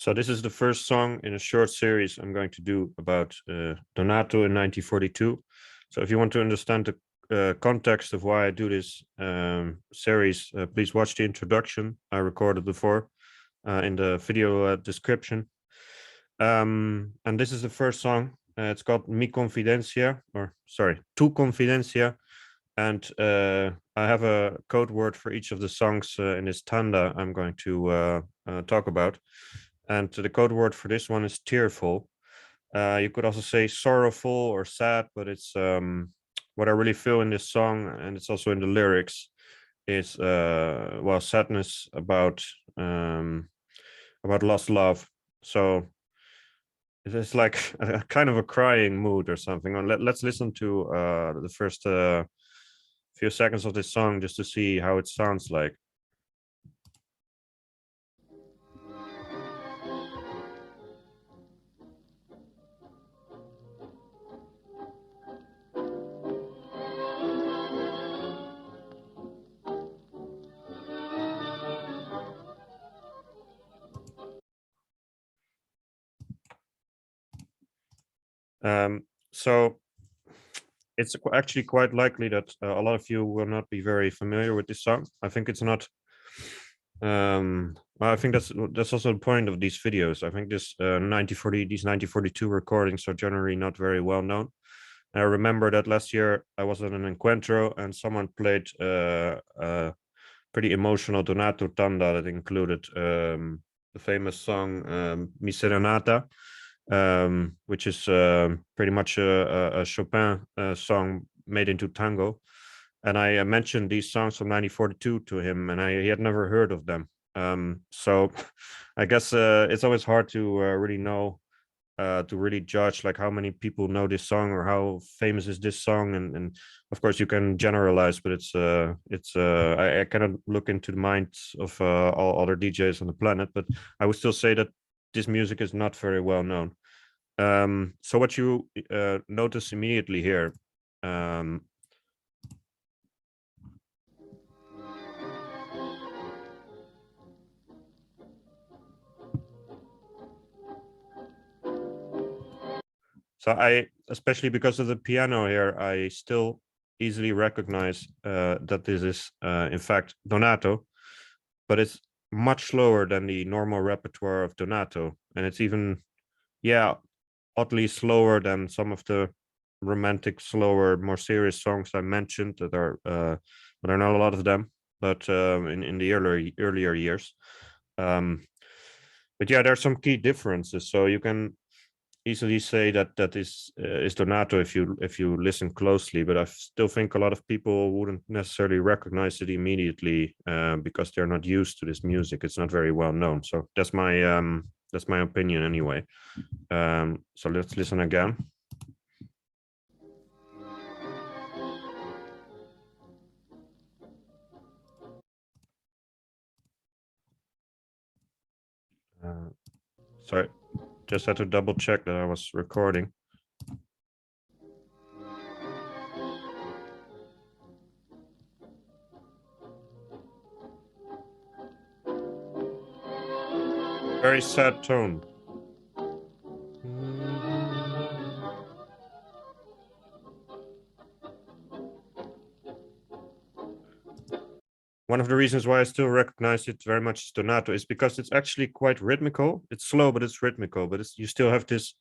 So this is the first song in a short series I'm going to do about Donato in 1942. So if you want to understand the context of why I do this series, please watch the introduction I recorded before in the video description. And this is the first song. It's called Mi Confidencia, or sorry, Tu Confidencia. And I have a code word for each of the songs in this tanda I'm going to talk about. And the code word for this one is tearful. You could also say sorrowful or sad, but it's what I really feel in this song, and it's also in the lyrics, is well, sadness about lost love. So it's like a kind of a crying mood or something. Let's listen to the first few seconds of this song just to see how it sounds like. So it's actually quite likely that a lot of you will not be very familiar with this song. I think it's not. Well, I think that's also the point of these videos. I think this 1940, these 1942 recordings are generally not very well known. And I remember that last year I was at an encuentro and someone played a pretty emotional Donato tanda that included the famous song Mi Serenata, which is pretty much a Chopin song made into tango. And I mentioned these songs from 1942 to him, and he had never heard of them. So I guess it's always hard to really know, to really judge like how many people know this song or how famous is this song. And of course you can generalize, but I cannot look into the minds of all other DJs on the planet, but I would still say that this music is not very well known. So what you notice immediately here, so especially because of the piano here, I still easily recognize that this is in fact Donato, but it's much slower than the normal repertoire of Donato, and it's even, yeah, oddly slower than some of the romantic, slower, more serious songs I mentioned that are, but there are not a lot of them, but in the earlier years. But yeah, there are some key differences. So you can easily say that is Donato if you listen closely, but I still think a lot of people wouldn't necessarily recognize it immediately because they're not used to this music. It's not very well known. So that's my opinion anyway. So let's listen again. Sorry, just had to double check that I was recording. Very sad tone. One of the reasons why I still recognize it very much as Donato is because it's actually quite rhythmical. It's slow, but it's rhythmical. But you still have this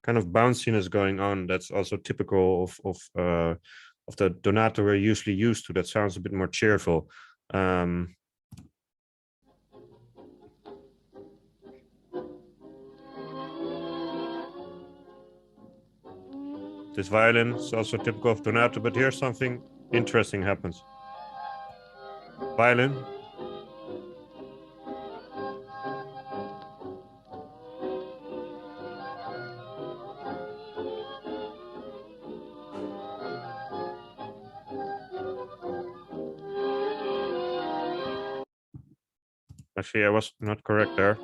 kind of bounciness going on that's also typical of the Donato we're usually used to. That sounds a bit more cheerful. This violin is also typical of Donato, but here something interesting happens. Violin. Actually, I was not correct there.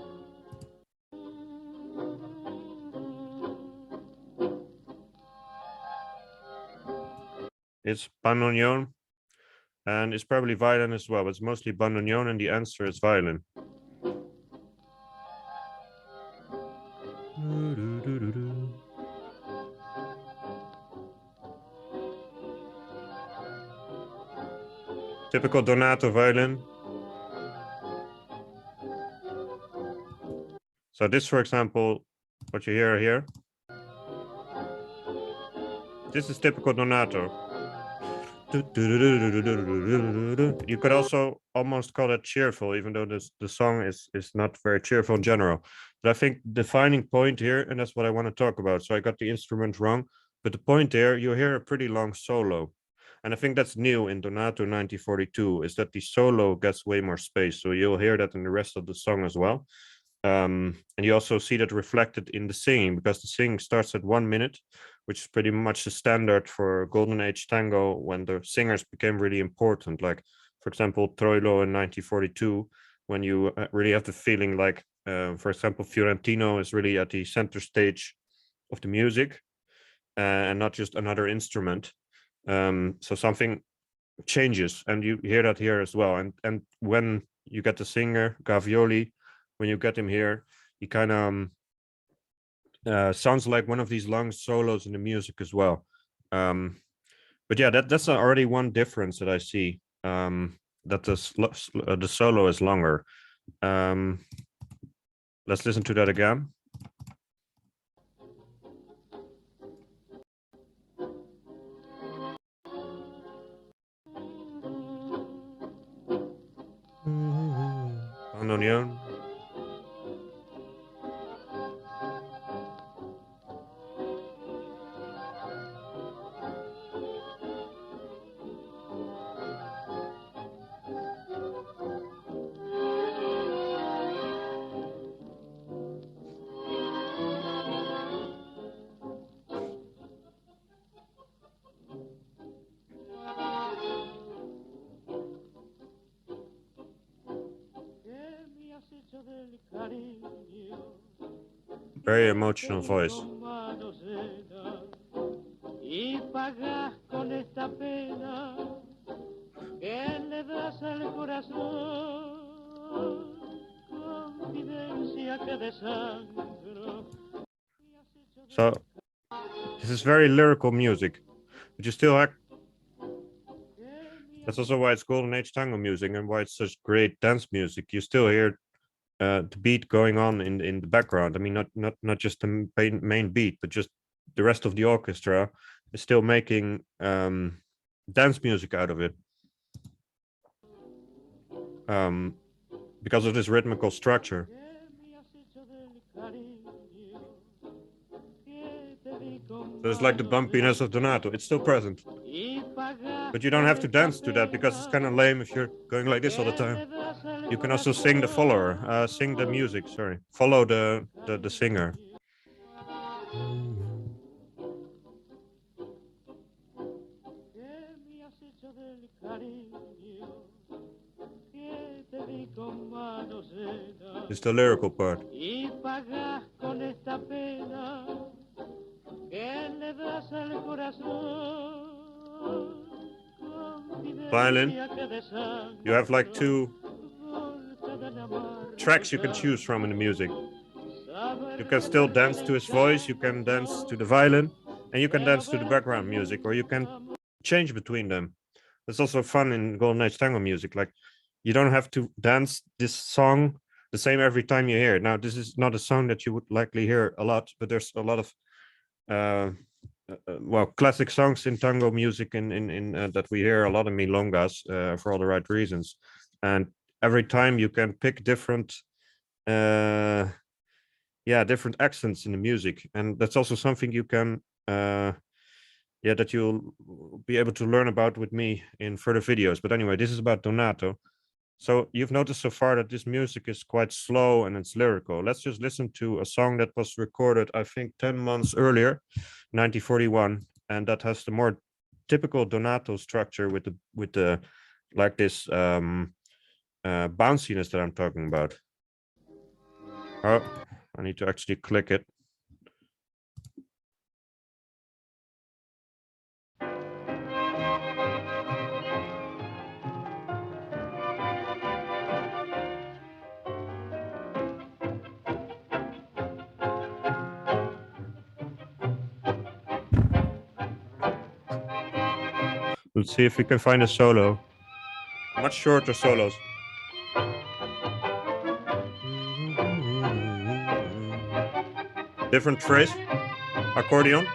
It's bandoneon, and it's probably violin as well. But it's mostly bandoneon, and the answer is violin. Typical Donato violin. So this, for example, what you hear here, this is typical Donato. You could also almost call it cheerful, even though the song is not very cheerful in general. But I think the defining point here, and that's what I want to talk about. So I got the instrument wrong, but the point there, you hear a pretty long solo. And I think that's new in Donato 1942, is that the solo gets way more space. So you'll hear that in the rest of the song as well. And you also see that reflected in the singing, because the singing starts at 1 minute, which is pretty much the standard for Golden Age tango when the singers became really important. Like, for example, Troilo in 1942, when you really have the feeling like, for example, Fiorentino is really at the center stage of the music and not just another instrument. So something changes, and you hear that here as well. And when you get the singer Gavioli, when you get him here, he kind of sounds like one of these long solos in the music as well. But yeah, that's already one difference that I see. That the solo is longer. Let's listen to that again. Bandoneon. Very emotional voice. So this is very lyrical music, but you still have. That's also why it's Golden Age tango music and why it's such great dance music. You still hear the beat going on in the background. I mean, not just the main beat, but just the rest of the orchestra is still making dance music out of it, because of this rhythmical structure. So it's like the bumpiness of Donato. It's still present, but you don't have to dance to that, because it's kind of lame if you're going like this all the time. You can also sing the follower, sing the music. Sorry, follow the singer. It's the lyrical part. Violin. You have like two tracks you can choose from in the music. You can still dance to his voice, you can dance to the violin, and you can dance to the background music, or you can change between them. It's also fun in Golden Age tango music. Like, you don't have to dance this song the same every time you hear it. Now, this is not a song that you would likely hear a lot, but there's a lot of well, classic songs in tango music in that we hear a lot in milongas for all the right reasons. And every time you can pick different yeah, different accents in the music, and that's also something you can yeah, that you'll be able to learn about with me in further videos. But anyway, this is about Donato. So you've noticed so far that this music is quite slow and it's lyrical. Let's just listen to a song that was recorded, I think, 10 months earlier, 1941, and that has the more typical Donato structure with the like this bounciness that I'm talking about. Oh, I need to actually click it. Let's see if we can find a solo. Much shorter solos. Different phrase, accordion.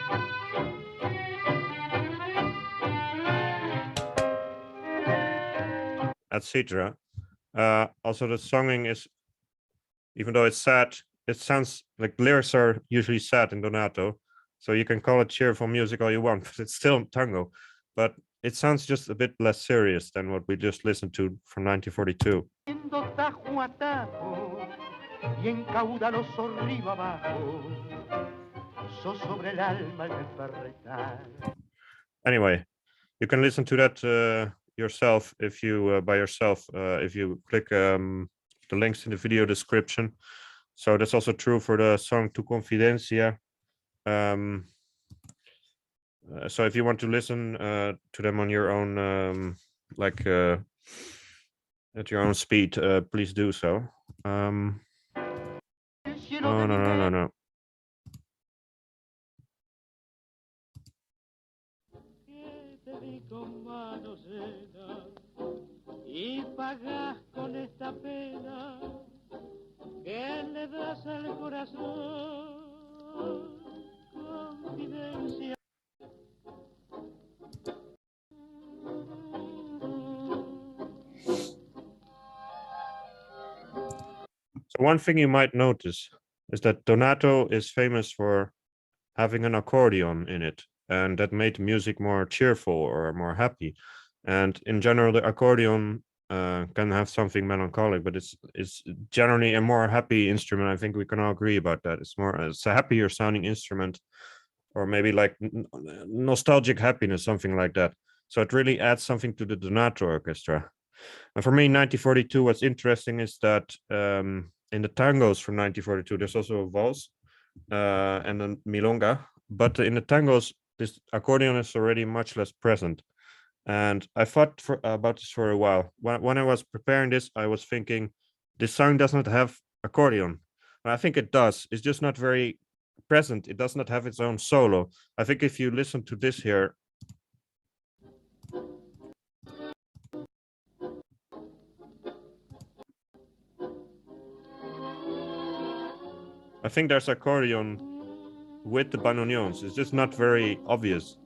Etc. Also, the songing is, even though it's sad, it sounds like lyrics are usually sad in Donato. So you can call it cheerful music all you want, but it's still tango. But it sounds just a bit less serious than what we just listened to from 1942. Anyway, you can listen to that yourself if you by yourself if you click the links in the video description. So that's also true for the song "Tu Confidencia." So if you want to listen to them on your own, like at your own speed, please do so. No, no, no, no, no. Y pagas con esta pena que le das al corazón, confidencia. So one thing you might notice is that Donato is famous for having an accordion in it, and that made music more cheerful or more happy. And in general, the accordion can have something melancholic, but it's generally a more happy instrument. I think we can all agree about that. It's a happier sounding instrument, or maybe like nostalgic happiness, something like that. So it really adds something to the Donato orchestra. And for me, 1942, what's interesting is that in the tangos from 1942, there's also a valse and a milonga, but in the tangos, this accordion is already much less present. And I thought about this for a while. When I was preparing this, I was thinking, this song does not have accordion. And I think it does. It's just not very present. It does not have its own solo. I think if you listen to this here, I think there's accordion with the bandoneons. It's just not very obvious.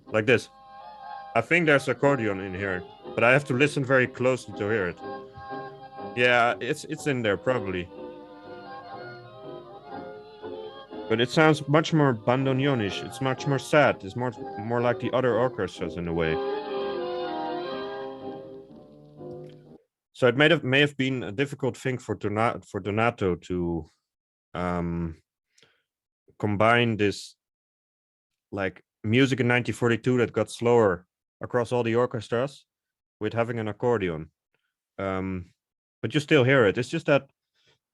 Like this. I think there's accordion in here, but I have to listen very closely to hear it. Yeah, it's in there probably. But it sounds much more bandoneonish. It's much more sad. It's more like the other orchestras in a way. So it may have been a difficult thing for Donato to combine this like music in 1942 that got slower across all the orchestras with having an accordion. But you still hear it. It's just that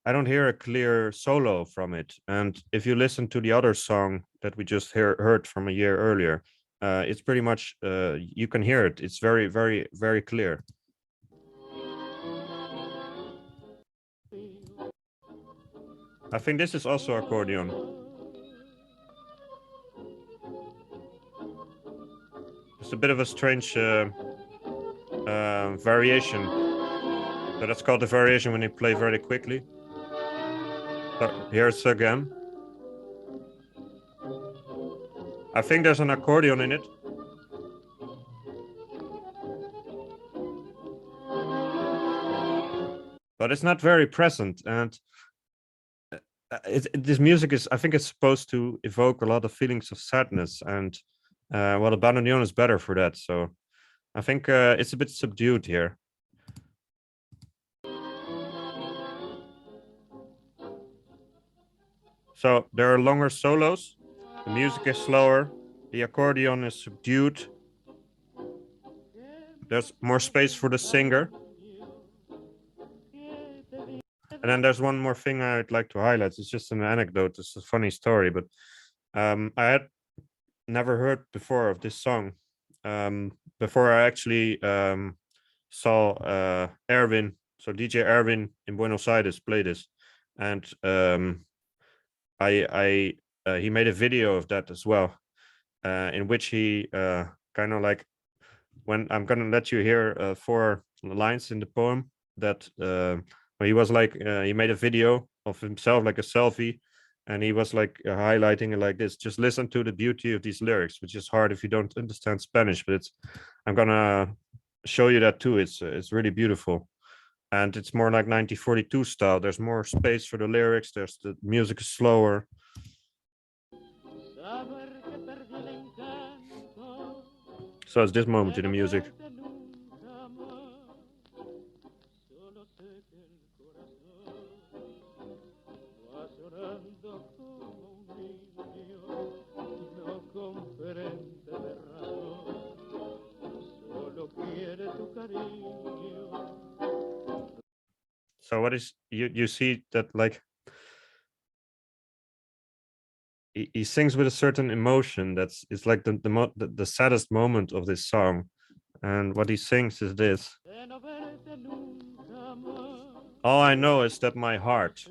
I don't hear a clear solo from it. And if you listen to the other song that we just heard from a year earlier, it's pretty much you can hear it. It's very, very, very clear. I think this is also accordion. It's a bit of a strange variation. So that's called the variation when you play very quickly. So here's again. I think there's an accordion in it. But it's not very present. And this music is, I think it's supposed to evoke a lot of feelings of sadness. And well, the bandoneon is better for that. So I think it's a bit subdued here. So there are longer solos. The music is slower. The accordion is subdued. There's more space for the singer. And then there's one more thing I'd like to highlight. It's just an anecdote. It's a funny story, but I had never heard before of this song. Before I actually saw Erwin, so DJ Erwin in Buenos Aires play this, and he made a video of that as well, in which he kind of like, when I'm gonna let you hear 4 lines in the poem that where he was like he made a video of himself, like a selfie, and he was like highlighting it like this. Just listen to the beauty of these lyrics, which is hard if you don't understand Spanish, but I'm gonna show you that too. It's really beautiful, and it's more like 1942 style. There's more space for the lyrics. There's the music is slower. So it's this moment in the music. So what is you see that like he sings with a certain emotion that's it's like the saddest moment of this song, and what he sings is this: all I know is that my heart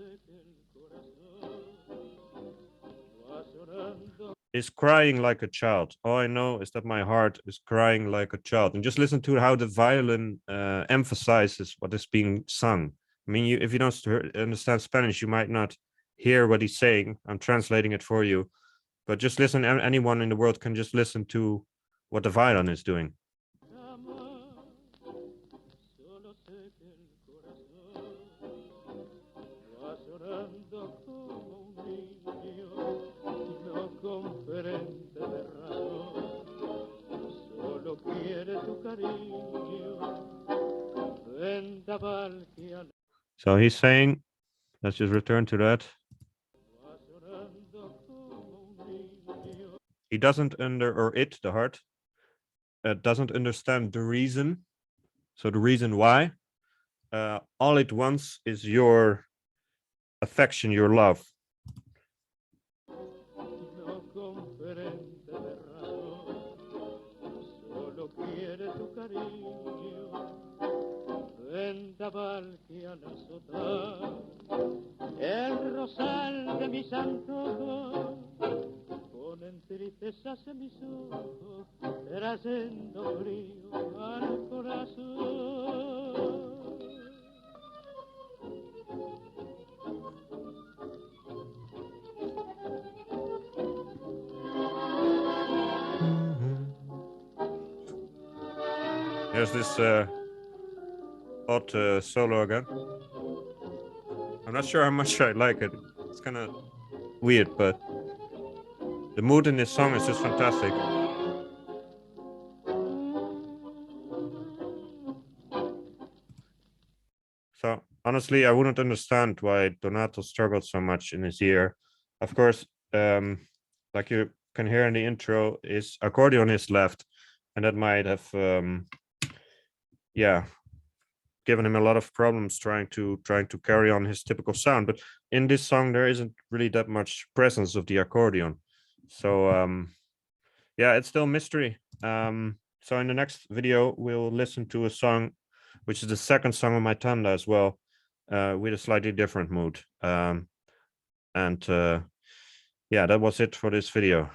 is crying like a child. All I know is that my heart is crying like a child. And just listen to how the violin emphasizes what is being sung. I mean, if you don't understand Spanish, you might not hear what he's saying. I'm translating it for you, but just listen. Anyone in the world can just listen to what the violin is doing. So he's saying, let's just return to that. He doesn't the heart, doesn't understand the reason. So the reason why, all it wants is your affection, your love. El rosal de mis antojos ponen tristezas en mis ojos, trayendo frío al corazón. There's this odd solo again. I'm not sure how much I like it. It's kind of weird, but the mood in this song is just fantastic. So honestly, I wouldn't understand why Donato struggled so much in his year. Of course, like you can hear in the intro, his accordion is left, and that might have, yeah, given him a lot of problems trying to carry on his typical sound. But in this song, there isn't really that much presence of the accordion. So yeah, it's still mystery. So in the next video, we'll listen to a song, which is the second song on my tanda as well, with a slightly different mood. And yeah, that was it for this video.